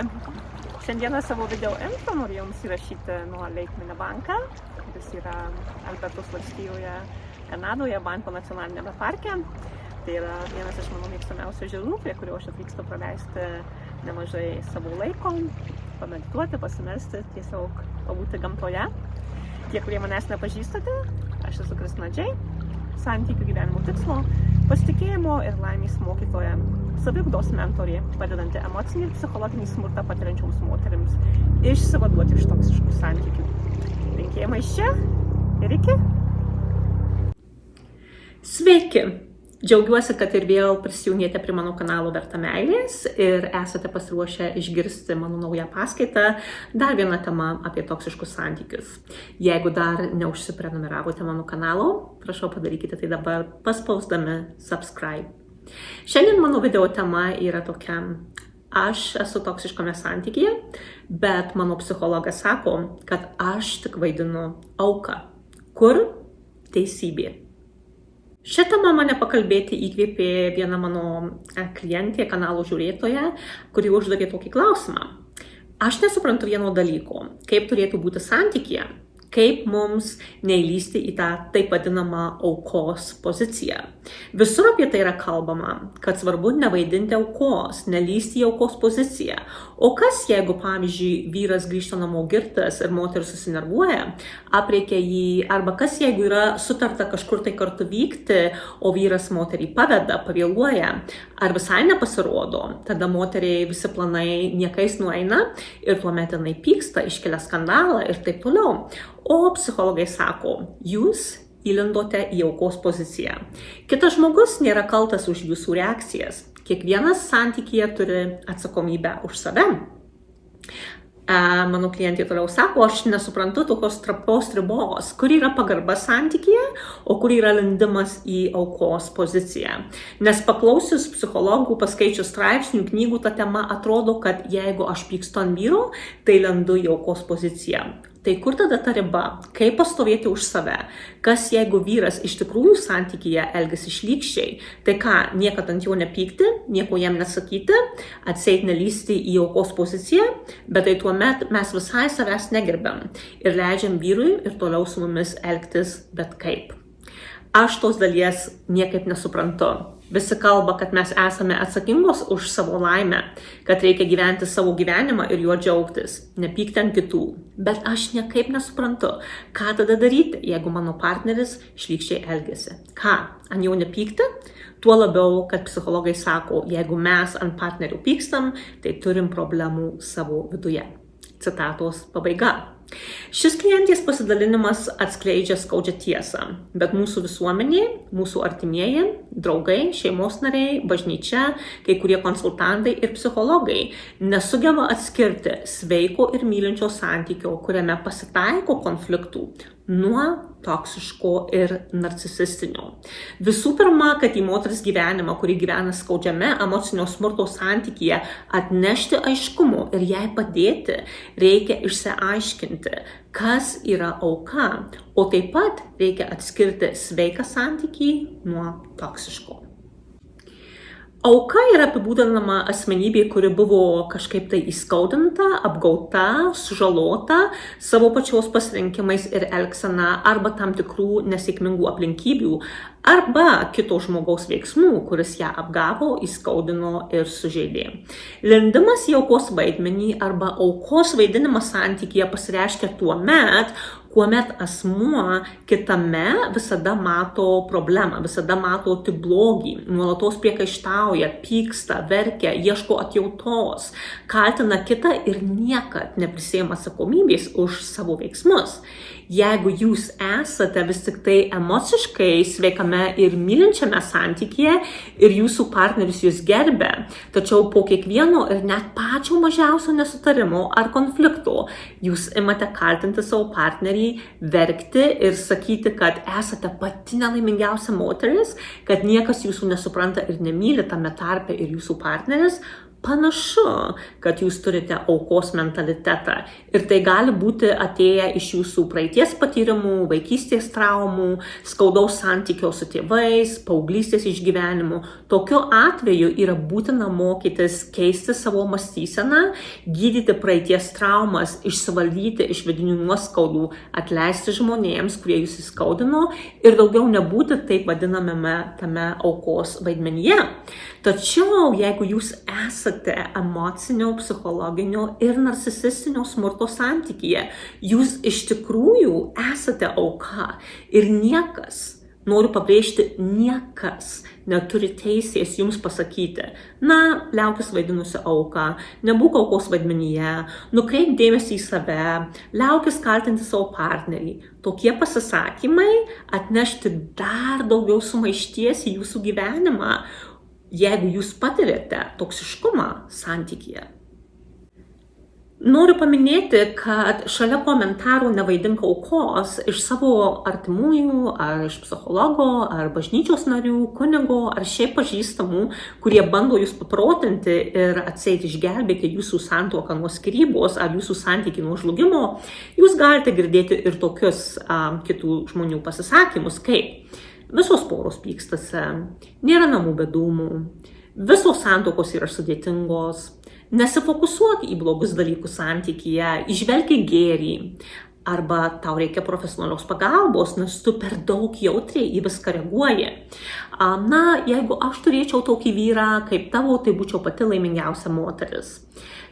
Šiandieną savo video intro noriu Jums įrašyti nuo Lakeminio banką, kuris yra Albertos valstijoje, Kanadoje, Banko nacionalinėme parke. Tai yra vienas iš mano mėgstamiausių ežerų, prie kurio aš atvykstu praleisti nemažai savo laiko, pamedituoti, pasimelsti, tiesiog pabūti gamtoje. Tie, kurie manęs nepažįstate, aš esu Kristina Džei, santykių gyvenimo tikslo, pasitikėjimo ir laimės mokytoja, saviugdos mentorė, padedanti emocinį ir psichologinį smurtą patiriančioms moterims išsivaduoti iš toksiškų santykių. Linkėjimai iš čia ir iki. Sveiki! Džiaugiuosi, kad ir vėl prisijungėte prie mano kanalo Verta meilės ir esate pasiruošę išgirsti mano naują paskaitą, dar vieną temą apie toksiškus santykius. Jeigu dar neužsiprenumeravote mano kanalo, prašau padarykite tai dabar paspausdami subscribe. Šiandien mano video tema yra tokia: aš esu toksiškame santykyje, bet mano psichologas sako, kad aš tik vaidinu auką. Kur teisybė? Šią temą mane pakalbėti įkvėpė viena mano klientė, kanalo žiūrėtoja, kuri uždavė tokį klausimą. Aš nesuprantu vieno dalyko, kaip turėtų būti santykyje, kaip mums neįlysti į tą taip vadinamą aukos poziciją. Visur apie tai yra kalbama, kad svarbu nevaidinti aukos, nelįsti į aukos poziciją. O kas jeigu, pavyzdžiui, vyras grįžta namo girtas ir moteris susinervuoja, aprėkia jį, arba kas jeigu yra sutarta kažkur tai kartu vykti, o vyras moterį paveda, pavėluoja, ar visai nepasirodo, tada moteriai visi planai niekais nueina ir tuomet jinai pyksta, iškelia skandalą ir taip toliau. O psichologai sako, jūs įlindote į aukos poziciją. Kitas žmogus nėra kaltas už jūsų reakcijas. Kiekvienas santykyje turi atsakomybę už save. Mano klientė toliau sako, aš nesuprantu tokios trapios ribos, kur yra pagarba santykyje, o kur yra lindimas į aukos poziciją. Nes paklausius psichologų, paskaičius straipsnių, knygų, ta tema atrodo, kad jeigu aš pykstu ant vyro, tai lendu į aukos poziciją. Tai kur tada ta riba? Kaip pastovėti už save? Kas jeigu vyras iš tikrųjų santykyje elgiasi šlykščiai? Tai ką, niekad ant jo nepykti, nieko jam nesakyti, atseit nelįsti į aukos poziciją, bet tai tuomet mes visai savęs negerbiam ir leidžiam vyrui ir toliau su mumis elgtis bet kaip. Aš tos dalies niekaip nesuprantu. Visi kalba, kad mes esame atsakingos už savo laimę, kad reikia gyventi savo gyvenimą ir juo džiaugtis, nepykti ant kitų. Bet aš niekaip nesuprantu, ką tada daryti, jeigu mano partneris šlykščiai elgiasi. Ką, ant jo nepykti? Tuo labiau, kad psichologai sako, jeigu mes ant partnerių pykstam, tai turim problemų savo viduje. Citatos pabaiga. Šis klientės pasidalinimas atskleidžia skaudžią tiesą, bet mūsų visuomenė, mūsų artimieji, draugai, šeimos nariai, bažnyčia, kai kurie konsultantai ir psichologai nesugeba atskirti sveiko ir mylinčio santykio, kuriame pasitaiko konfliktų, nuo toksiško ir narcisistinio. Visų pirma, kad į moters gyvenimą, kuri gyvena skaudžiame emocinio smurto santykyje, atnešti aiškumo ir jai padėti, reikia išsiaiškinti, kas yra auka, o taip pat reikia atskirti sveiką santykį nuo toksiško. Auka yra apibūdinama asmenybė, kuri buvo kažkaip tai įskaudinta, apgauta, sužalota savo pačios pasirinkimais ir elgsena arba tam tikrų nesėkmingų aplinkybių arba kito žmogaus veiksmų, kuris ją apgavo, įskaudino ir sužeidė. Lindimas į aukos vaidmenį arba aukos vaidinimas santykyje pasireiškia tuomet, kuomet asmuo kitame visada mato problemą, visada mato tik blogį, nuolatos priekaištauja, pyksta, verkia, ieško atjautos, kaltina kitą ir niekad neprisiima atsakomybės už savo veiksmus. Jeigu jūs esate vis tik tai emociškai sveikame ir mylinčiame santykyje ir jūsų partneris jūs gerbia, tačiau po kiekvieno ir net pačio mažiausio nesutarimo ar konflikto jūs imate kaltinti savo partnerį, verkti ir sakyti, kad esate pati nelaimingiausia moteris, kad niekas jūsų nesupranta ir nemyli tame tarpe ir jūsų partneris, Panašu, kad jūs turite aukos mentalitetą ir tai gali būti atėję iš jūsų praeities patyrimų, vaikystės traumų, skaudaus santykio su tėvais, paauglystės išgyvenimų. Tokiu atveju yra būtina mokytis keisti savo mąstyseną, gydyti praeities traumas, išsivaldyti iš vidinių nuoskaudų, atleisti žmonėms, kurie jūs įskaudino ir daugiau nebūti taip vadinamame tame aukos vaidmenyje. Tačiau, jeigu jūs esate emocinio, psichologinio ir narcisistinio smurto santykyje, jūs iš tikrųjų esate auka ir niekas, noriu pabrėžti, niekas neturi teisės jums pasakyti, na, liaukis vaidinusi auką, nebūk aukos vaidmenyje, nukreip dėmesį į save, liaukis kaltinti savo partnerį. Tokie pasisakymai atneš tik dar daugiau sumaišties į jūsų gyvenimą, jeigu jūs patiriate toksiškumą santykyje. Noriu paminėti, kad šalia komentarų nevaidink aukos iš savo artimųjų, ar iš psichologo, ar bažnyčios narių, kunigo, ar šiaip pažįstamų, kurie bando jūs paprotinti ir atseit išgelbėti jūsų santuoką nuo skyrybos ar jūsų santykį nuo žlugimo, jūs galite girdėti ir tokius kitų žmonių pasisakymus, kaip visos poros pykstasi, nėra namų be dūmų, visos santuokos yra sudėtingos, nesifokusuok į blogus dalykus santykyje, įžvelgi gėrį, arba tau reikia profesionalios pagalbos, nes tu per daug jautriai į viską reaguoji. Na, jeigu aš turėčiau tokį vyrą kaip tavo, tai būčiau pati laimingiausia moteris.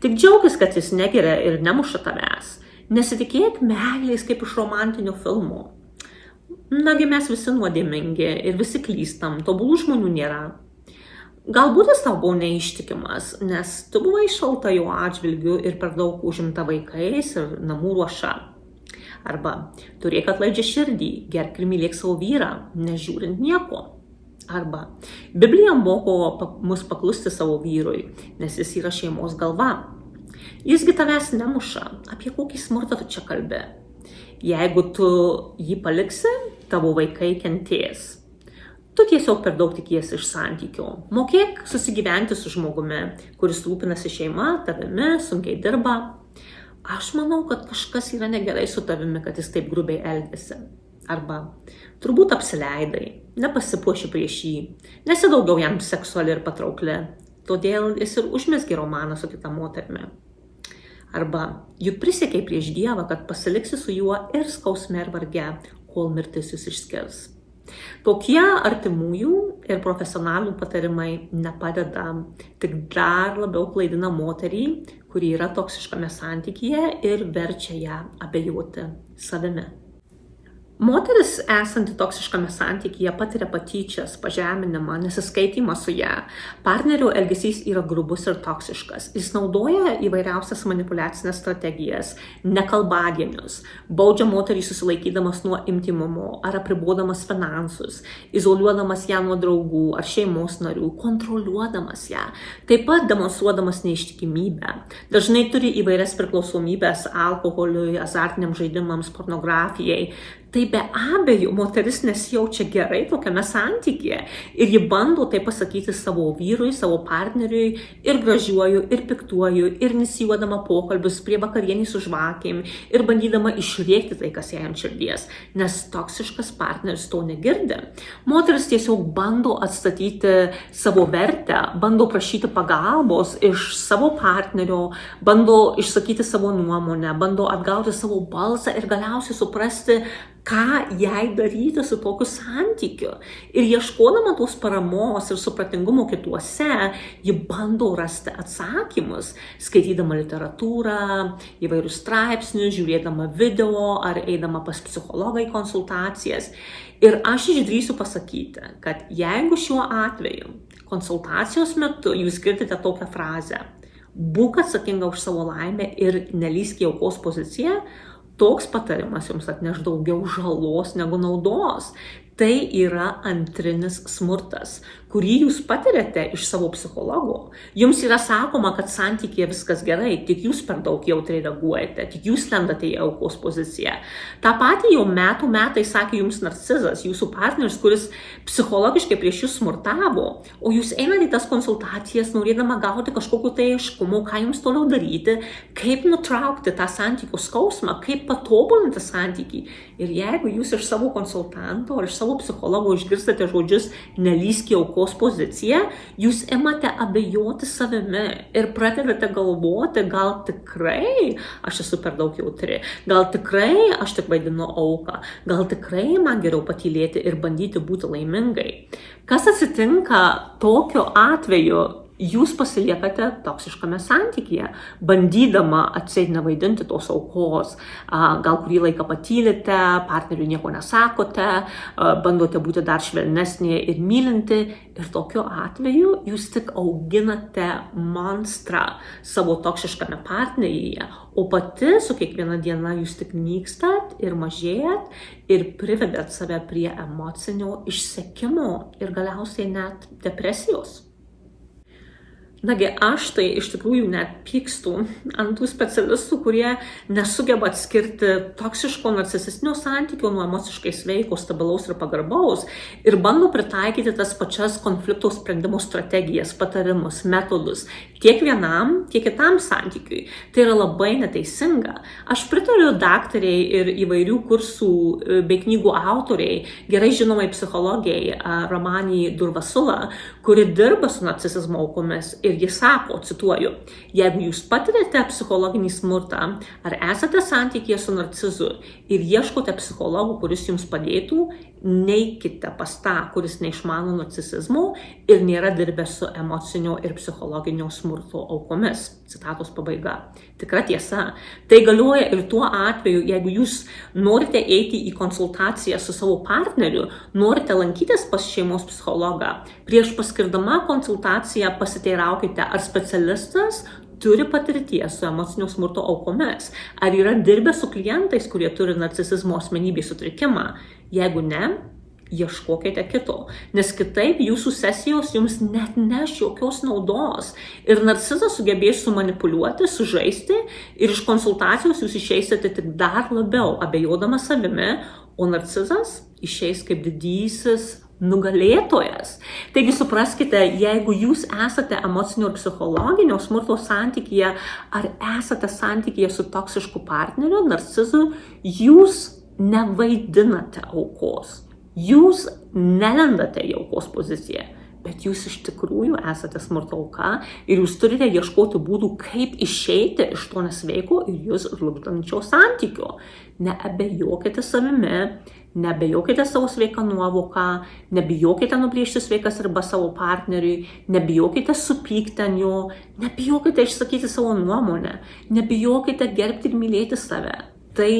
Tik džiaugis, kad jis negeria ir nemuša tavęs. Nesitikėk meilės kaip iš romantinio filmo. Nagi mes visi nuodėmingi ir visi klystam, tobulų žmonių nėra. Galbūt jis tau buvo neištikimas, nes tu buvai šalta jo atžvilgiu ir per daug užimta vaikais ir namų ruoša. Arba turėk atlaidžią širdį, gerbk ir mylėk savo vyrą, nežiūrint nieko. Arba Biblija moko mus paklusti savo vyrui, nes jis yra šeimos galva. Jisgi tavęs nemuša, apie kokį smurtą tu čia kalbi. Jeigu tu jį paliksi, tavo vaikai kentės. Tu tiesiog per daug tikiesi iš santykio. Mokėk susigyventi su žmogumi, kuris rūpinasi šeima, tavimi, sunkiai dirba. Aš manau, kad kažkas yra negerai su tavimi, kad jis taip grubiai elgiasi. Arba turbūt apsileidai, nepasipuoši prieš jį, nesi daugiau jam seksuali ir patraukli, todėl jis ir užmezgė romaną su kita moterimi. Arba juk prisiekei prieš Dievą, kad pasiliksi su juo ir skausme ir varge, kol mirtis jūs išskirs. Tokie artimųjų ir profesionalų patarimai nepadeda, tik dar labiau klaidina moterį, kuri yra toksiškame santykyje ir verčia ją abejoti savimi. Moteris esanti toksiškame santykyje patiria patyčias, pažeminimą, nesiskaitimą su ją. Partnerio elgesys yra grubus ir toksiškas. Jis naudoja įvairiausias manipuliacinės strategijas, nekalbadienius, baudžia moterį susilaikydamas nuo intymumo ar apribodamas finansus, izoliuodamas ją nuo draugų ar šeimos narių, kontroliuodamas ją, taip pat demonstruodamas neištikimybę. Dažnai turi įvairias priklausomybės alkoholiui, azartiniams žaidimams, pornografijai. Tai be abejo, moteris nesijaučia gerai tokiame santykyje ir ji bando tai pasakyti savo vyrui, savo partneriui ir gražiuoju, ir piktuoju, ir inicijuodama pokalbius prie vakarienį su žvakėm ir bandydama išrėkti tai, kas jai ant širdies, nes toksiškas partneris to negirdi. Moteris tiesiog bando atstatyti savo vertę, bando prašyti pagalbos iš savo partnerio, bando išsakyti savo nuomonę, bando atgauti savo balsą ir galiausiai suprasti, ką jai daryti su tokiu santykiu. Ir ieškodama tos paramos ir supratingumo kituose, ji bando rasti atsakymus, skaitydama literatūrą, įvairius straipsnius, žiūrėdama video ar eidama pas psichologą į konsultacijas. Ir aš išdrįsiu pasakyti, kad jeigu šiuo atveju konsultacijos metu jūs girdite tokią frazę, būk atsakinga už savo laimę ir nelįsk į aukos poziciją, toks patarimas jums atneš daugiau žalos negu naudos. Tai yra antrinis smurtas, kurį jūs patiriate iš savo psichologo. Jums yra sakoma, kad santykyje viskas gerai, tik jūs per daug jautriai reaguojate, tik jūs lendate į aukos poziciją. Ta patį jau metai sakė jums narcizas, jūsų partneris, kuris psichologiškai prieš jūs smurtavo, o jūs einate į tas konsultacijas, norėdama gauti kažkokiu tai aiškumu, ką jums toliau daryti, kaip nutraukti tą santykių skausmą, kaip patobulinti santykį. Ir jeigu jūs iš savo konsultanto ar iš savo psichologo išgirstate žodžius nelįsk į aukos poziciją, jūs imate abejoti savimi ir pradedate galvoti, gal tikrai aš esu per daug jautri, gal tikrai aš tik vaidinu auką, gal tikrai man geriau patylėti ir bandyti būti laimingai. Kas atsitinka tokiu atveju? Jūs pasiliekate toksiškame santykyje, bandydama atseit nevaidinti tos aukos, gal kurį laiką patylite, partneriui nieko nesakote, bandote būti dar švelnesnė ir mylinti ir tokiu atveju jūs tik auginate monstrą savo toksiškame partneryje, o pati su kiekviena diena jūs tik nykstat ir mažėjat ir privedat save prie emocinio išsekimo ir galiausiai net depresijos. Nagi, aš tai iš tikrųjų net pykstu ant tų specialistų, kurie nesugeba atskirti toksiško narcisistinio santykio nuo emociškai sveiko, stabilaus ir pagarbaus ir bando pritaikyti tas pačias konflikto sprendimo strategijas, patarimus, metodus tiek vienam, tiek kitam santykiui. Tai yra labai neteisinga. Aš pritariu daktariai ir įvairių kursų bei knygų autoriai, gerai žinomai psichologijai Ramanijai Durvasula, kuri dirba su narcisizmo aukomis ir jis sako, cituoju, jeigu jūs patirėte psichologinį smurtą ar esate santykyje su narcizu ir ieškote psichologų, kuris jums padėtų, neikite pas tą, kuris neišmano narcisizmo ir nėra dirbęs su emocinio ir psichologinio smurto aukomis. Citatos pabaiga. Tikra tiesa. Tai galioja ir tuo atveju, jeigu jūs norite eiti į konsultaciją su savo partneriu, norite lankytis pas šeimos psichologą. Prieš paskirdama konsultaciją pasiteiraukite, ar specialistas turi patirties su emocinio smurto aukomis, ar yra dirbę su klientais, kurie turi narcisizmo asmenybės sutrikimą. Jeigu ne, ieškokite kito, nes kitaip jūsų sesijos jums net neš jokios naudos ir narcizas sugebės sumanipuliuoti, sužaisti ir iš konsultacijos jūs išeisite tik dar labiau abejodama savimi, o narcizas išeis kaip didysis nugalėtojas. Taigi supraskite, jeigu jūs esate emocinio ir psichologinio smurto santykyje ar esate santykyje su toksišku partneriu, narcizu, jūs nevaidinate aukos. Jūs nelendate į aukos poziciją, bet jūs iš tikrųjų esate smurto auka ir jūs turite ieškoti būdų, kaip išeiti iš to nesveiko ir jūs žlugdančio santykio. Neabejokite savimi, neabejokite savo sveiką nuovoką, nebijokite nubrėžti sveikas ribas savo partneriui, nebijokite supykti ant jo, nebijokite išsakyti savo nuomonę, nebijokite gerbti ir mylėti save. Tai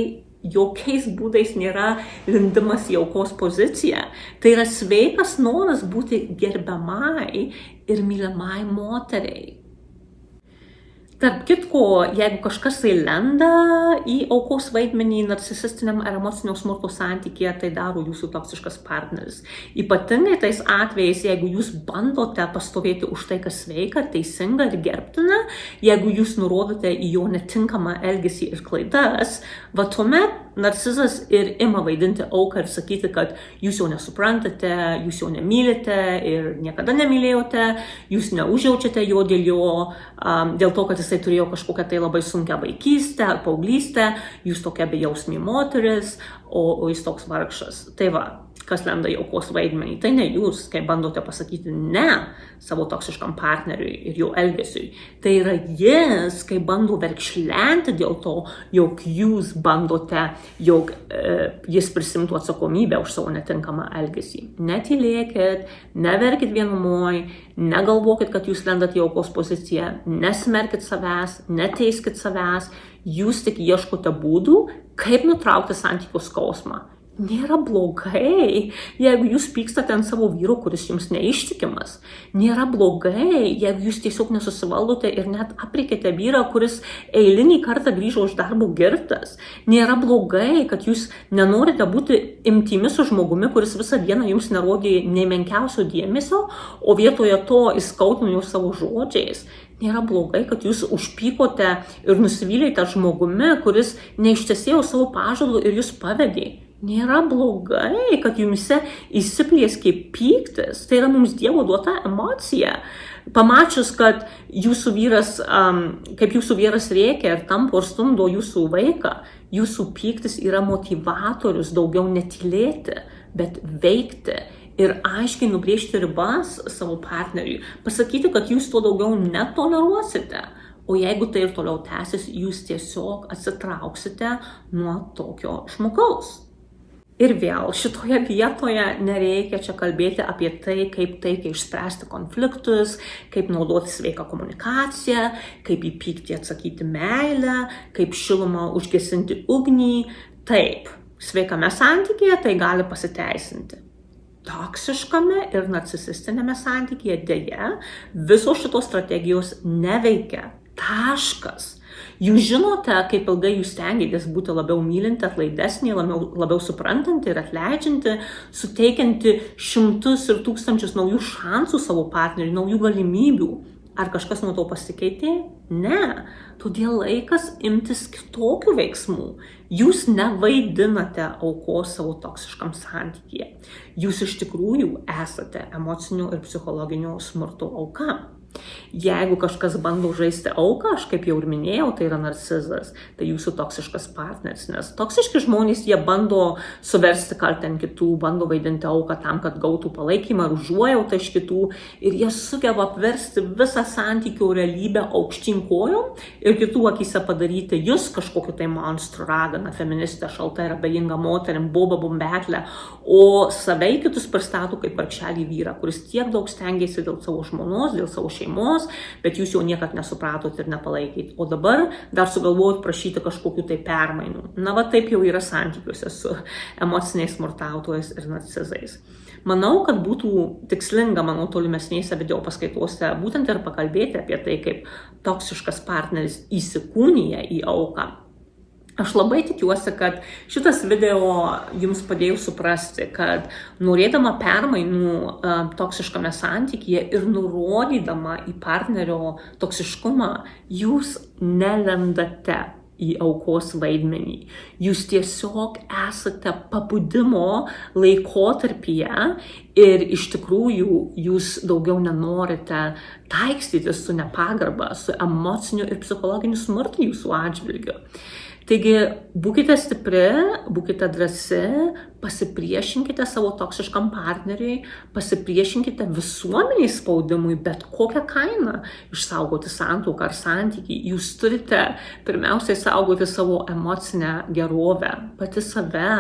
jokiais būdais nėra lindimas į aukos poziciją. Tai yra sveikas noras būti gerbiamai ir mylimai moteriai. Tarp kitko, jeigu kažkas tai lenda į aukos vaidmenį narcisistiniam ar emocinio smurto santykyje, tai daro jūsų toksiškas partneris. Ypatingai tais atvejais, jeigu jūs bandote pastovėti už tai, kas sveika, teisinga ir gerbtina, jeigu jūs nurodote į jo netinkamą elgesį ir klaidas, va tuomet narcizas ir ima vaidinti auką ir sakyti, kad jūs jau nesuprantate, jūs jau nemylite ir niekada nemylėjote, jūs neužjaučiate jo dėl to, kad jisai turėjo kažkokią tai labai sunkią vaikystę ar paauglystę, jūs tokia bejausmė moteris, o jis toks vargšas. Tai va, kas lenda į aukos vaidmenį, tai ne jūs, kai bandote pasakyti ne savo toksiškam partneriui ir jo elgesiui. Tai yra jis, kai bando verkšlenti dėl to, jog jūs bandote, jog jis prisimtų atsakomybę už savo netinkamą elgesį. Netylėkit, neverkit vienumoj, negalvokit, kad jūs lendat į aukos poziciją, nesmerkit savęs, neteiskit savęs, jūs tik ieškote būdų, kaip nutraukti santykių skausmą. Nėra blogai, jeigu jūs pykstate ant savo vyro, kuris jums neištikimas. Nėra blogai, jeigu jūs tiesiog nesusivaldote ir net aprėkėte vyrą, kuris eilinį kartą grįžo iš darbo girtas. Nėra blogai, kad jūs nenorite būti imtimi su žmogumi, kuris visą dieną jums nerodė nei menkiausio dėmesio, o vietoje to įskautino jūs savo žodžiais. Nėra blogai, kad jūs užpykote ir nusivylėte žmogumi, kuris neištesėjo savo pažadų ir jūs pavedė. Nėra blogai, kad jumise įsiplieskė pyktis. Tai yra mums Dievo duota emocija. Pamačius, kad jūsų vyras, kaip jūsų vyras rėkia ir tampo ir stumdo jūsų vaiką, jūsų pyktis yra motivatorius daugiau netylėti, bet veikti. Ir aiškiai nubrėžti ribas savo partneriui. Pasakyti, kad jūs to daugiau netoleruosite. O jeigu tai ir toliau tęsis, jūs tiesiog atsitrauksite nuo tokio žmogaus. Ir vėl šitoje vietoje nereikia čia kalbėti apie tai, kaip taikiai išspręsti konfliktus, kaip naudoti sveiką komunikaciją, kaip į pyktį atsakyti meilę, kaip šilumą užgesinti ugnį. Taip, sveikame santykyje tai gali pasiteisinti. Toksiškame ir narcisistinėme santykyje dėja visos šitos strategijos neveikia. Taškas. Jūs žinote, kaip ilgai jūs stengiatės būti labiau mylinti, atlaidesnį, labiau suprantanti ir atleidžianti, suteikianti šimtus ir tūkstančius naujų šansų savo partneriui, naujų galimybių. Ar kažkas nuo to pasikeitė? Ne. Todėl laikas imtis kitokių veiksmų. Jūs nevaidinate aukos savo toksiškam santykyje. Jūs iš tikrųjų esate emocinio ir psichologinio smurto auka. Jeigu kažkas bando žaisti auką, aš kaip jau ir minėjau, tai yra narcizas, tai jūsų toksiškas partneris, nes toksiški žmonės, jie bando suversti kaltę ant kitų, bando vaidinti auką tam, kad gautų palaikymą ir užuojautą iš kitų ir jie sugeba apversti visą santykių realybę aukštyn kojom ir kitų akyse padaryti jūs kažkokiu tai monstru, ragana, feministė, šalta ir abejinga moterim, boba bombetlė, o save į kitus pristato kaip vargšelį vyrą, kuris tiek daug stengiasi dėl savo žmonos, dėl savo šeimos, bet jūs jau niekad nesupratot ir nepalaikėt. O dabar dar sugalvojot prašyti kažkokių tai permainų. Na va taip jau yra santykiuose su emociniais smurtautojais ir narcizais. Manau, kad būtų tikslinga mano tolimesnėse video paskaitose būtent ir pakalbėti apie tai, kaip toksiškas partneris įsikūnija į auką. Aš labai tikiuosi, kad šitas video jums padėjo suprasti, kad norėdama permainų toksiškame santykyje ir nurodydama į partnerio toksiškumą, jūs nelendate į aukos vaidmenį. Jūs tiesiog esate pabudimo laikotarpyje ir iš tikrųjų jūs daugiau nenorite taikstytis su nepagarba, su emociniu ir psichologiniu smurtu jūsų atžvilgiu. Taigi, būkite stipri, būkite drąsi, pasipriešinkite savo toksiškam partneriui, pasipriešinkite visuomeniai spaudimui, bet kokią kainą išsaugoti santuoką ar santykį. Jūs turite pirmiausiai saugoti savo emocinę gerovę, pati save.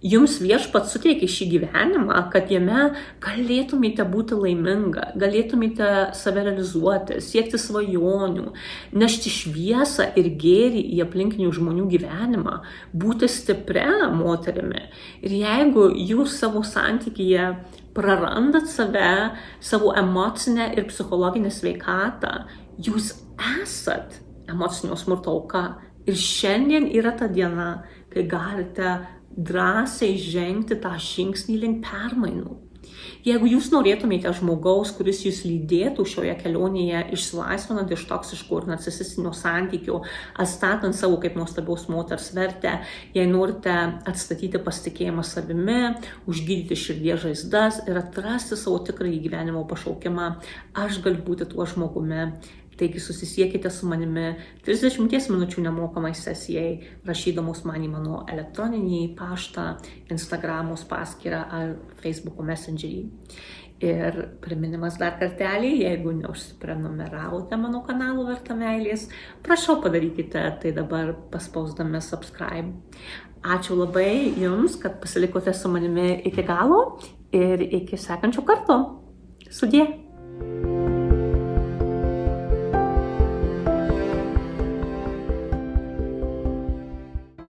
Jums Viešpats suteikė šį gyvenimą, kad jame galėtumėte būti laiminga, galėtumėte save realizuoti, siekti svajonių, nešti šviesą ir gėrį į aplinkinių žmonių gyvenimą, būti stipria moterimi. Ir jeigu jūs savo santykyje prarandat save, savo emocinę ir psichologinę sveikatą, jūs esat emocinio smurto auka. Ir šiandien yra ta diena, kai galite drąsiai žengti tą žingsnį link permainų. Jeigu jūs norėtumėte žmogaus, kuris jūs lydėtų šioje kelionėje, išsilaisvinant iš toksiškų ir narcisistinio santykių, atstatant savo kaip nuostabiaus moters vertę, jei norite atstatyti pasitikėjimą savimi, užgydyti širdies žaizdas ir atrasti savo tikrąjį gyvenimo pašaukimą, aš galiu būti tuo žmogumi. Taigi susisiekite su manimi 30 minučių nemokamai sesijai, rašydamos man į mano elektroninį paštą, Instagramos paskyrą ar Facebooko messengerį. Ir priminimas dar kartelį, jeigu neužsiprenumeravote mano kanalų Verta meilės, prašau padarykite tai dabar paspausdami subscribe. Ačiū labai Jums, kad pasilikote su manimi iki galo ir iki sekančio karto. Sudie!